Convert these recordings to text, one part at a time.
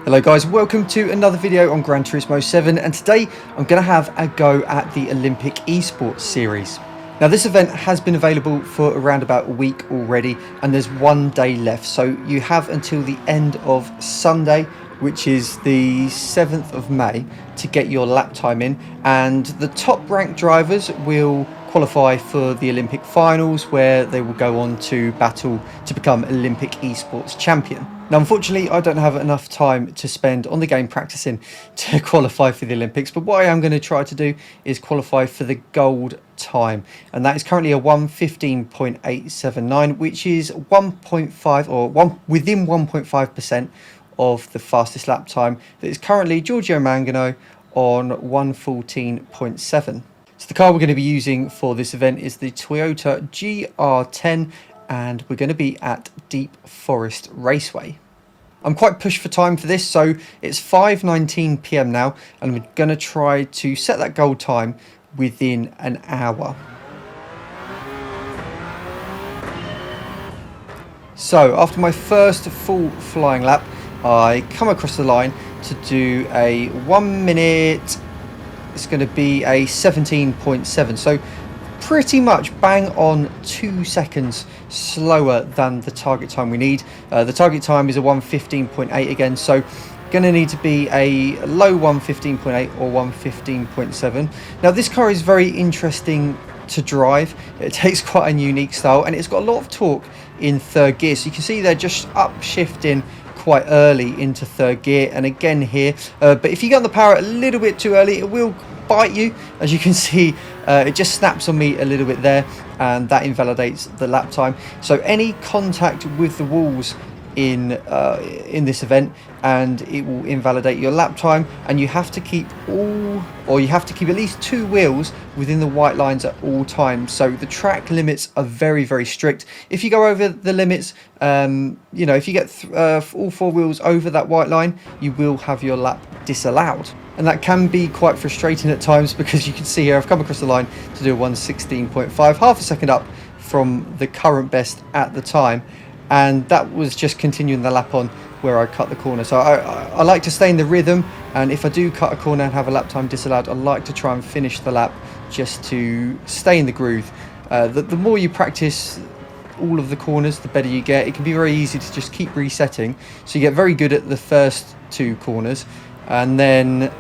Hello guys, welcome to another video on Gran Turismo 7, and today I'm going to have a go at the Olympic Esports series. Now this event has been available for around about a week already, and there's one day left, so you have until the end of Sunday, which is the 7th of May, to get your lap time in, and the top ranked drivers will qualify for the Olympic finals, where they will go on to battle to become Olympic Esports champion. Now unfortunately I don't have enough time to spend on the game practicing to qualify for the Olympics, but what I am going to try to do is qualify for the gold time, and that is currently a 1:15.879, which is 1.5 or within 1.5% of the fastest lap time that is currently Giorgio Mangano on 1:14.7. So the car we're going to be using for this event is the Toyota GR10, and we're going to be at Deep Forest Raceway. I'm quite pushed for time for this, so it's 5:19 PM now, and we're going to try to set that goal time within an hour. So after my first full flying lap, I come across the line to do a 1 minute, it's going to be a 17.7, so pretty much bang on 2 seconds slower than the target time we need. The target time is a 1:15.8 again, so going to need to be a low 1:15.8 or 1:15.7. Now this car is very interesting to drive. It takes quite a unique style, and it's got a lot of torque in third gear, so you can see they're just upshifting quite early into third gear, and again here, but if you get on the power a little bit too early, it will bite you. As you can see, it just snaps on me a little bit there, and that invalidates the lap time. So any contact with the walls in this event, and it will invalidate your lap time, and you have to keep at least 2 wheels within the white lines at all times. So the track limits are very, very strict. If you go over the limits, you know, if you get all 4 wheels over that white line, you will have your lap disallowed, and that can be quite frustrating at times, because you can see here I've come across the line to do a 1:16.5, half a second up from the current best at the time, and that was just continuing the lap on where I cut the corner. So I like to stay in the rhythm, and if I do cut a corner and have a lap time disallowed, I like to try and finish the lap just to stay in the groove. The more you practice all of the corners, the better you get. It can be very easy to just keep resetting, so you get very good at the first 2 corners, and then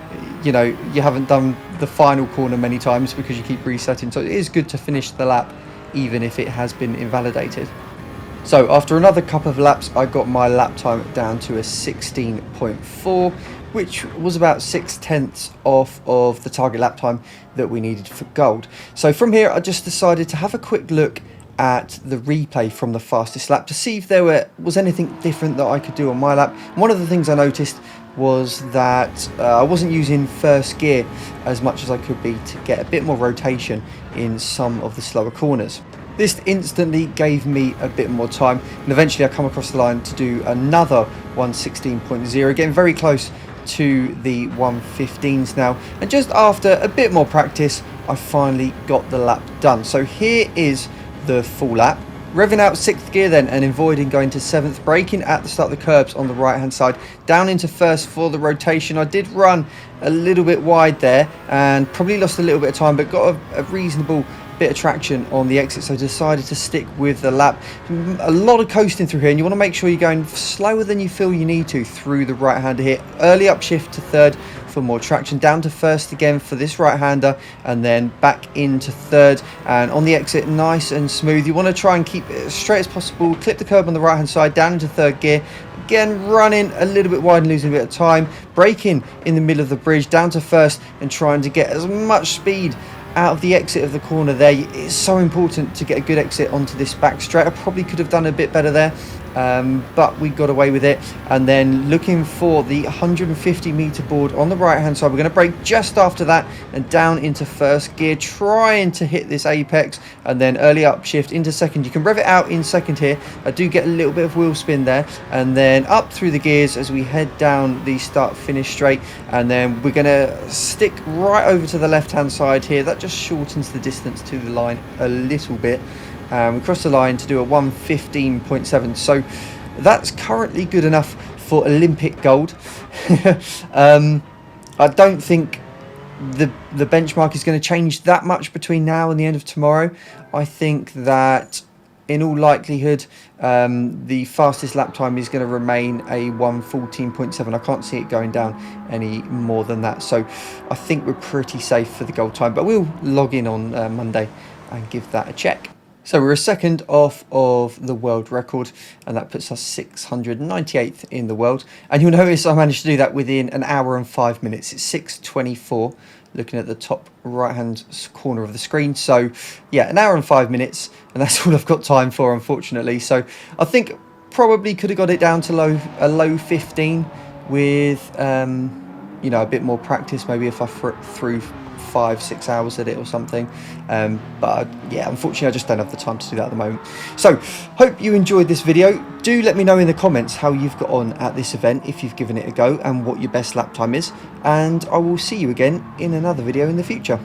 you know you haven't done the final corner many times because you keep resetting. So it is good to finish the lap even if it has been invalidated. So after another couple of laps, I got my lap time down to a 16.4, which was about 6/10 off of the target lap time that we needed for gold. So from here, I just decided to have a quick look at the replay from the fastest lap to see if there was anything different that I could do on my lap. And one of the things I noticed was that I wasn't using first gear as much as I could be to get a bit more rotation in some of the slower corners. This instantly gave me a bit more time, and eventually I come across the line to do another 1:16.0, getting very close to the 1:15s now, and just after a bit more practice I finally got the lap done. So here is the full lap, revving out 6th gear then and avoiding going to 7th, braking at the start of the curbs on the right hand side, down into 1st for the rotation. I did run a little bit wide there and probably lost a little bit of time, but got a reasonable bit of traction on the exit, so I decided to stick with the lap. A lot of coasting through here, and you want to make sure you're going slower than you feel you need to through the right hander here. Early upshift to 3rd for more traction, down to 1st again for this right hander, and then back into 3rd, and on the exit nice and smooth. You want to try and keep it as straight as possible, clip the curb on the right hand side, down into 3rd gear, again running a little bit wide and losing a bit of time, braking in the middle of the bridge, down to 1st and trying to get as much speed out of the exit of the corner there. It's so important to get a good exit onto this back straight. I probably could have done a bit better there, but we got away with it. And then looking for the 150 meter board on the right hand side, we're going to brake just after that and down into 1st gear, trying to hit this apex, and then early upshift into 2nd. You can rev it out in 2nd here. I do get a little bit of wheel spin there, and then up through the gears as we head down the start finish straight, and then we're going to stick right over to the left hand side here. That just shortens the distance to the line a little bit. We cross the line to do a 1:15.7, so that's currently good enough for Olympic gold. I don't think the benchmark is going to change that much between now and the end of tomorrow. I think that in all likelihood the fastest lap time is going to remain a 1:14.7. I can't see it going down any more than that, so I think we're pretty safe for the goal time, but we'll log in on Monday and give that a check. So we're a second off of the world record, and that puts us 698th in the world. And you'll notice I managed to do that within an hour and 5 minutes. It's 6:24, looking at the top right hand corner of the screen. So yeah, an hour and 5 minutes, and that's all I've got time for, unfortunately. So I think probably could have got it down to a low 15 with you know, a bit more practice. Maybe if I threw 5-6 hours at it or something, but yeah, unfortunately I just don't have the time to do that at the moment. So hope you enjoyed this video. Do let me know in the comments how you've got on at this event, if you've given it a go, and what your best lap time is, and I will see you again in another video in the future.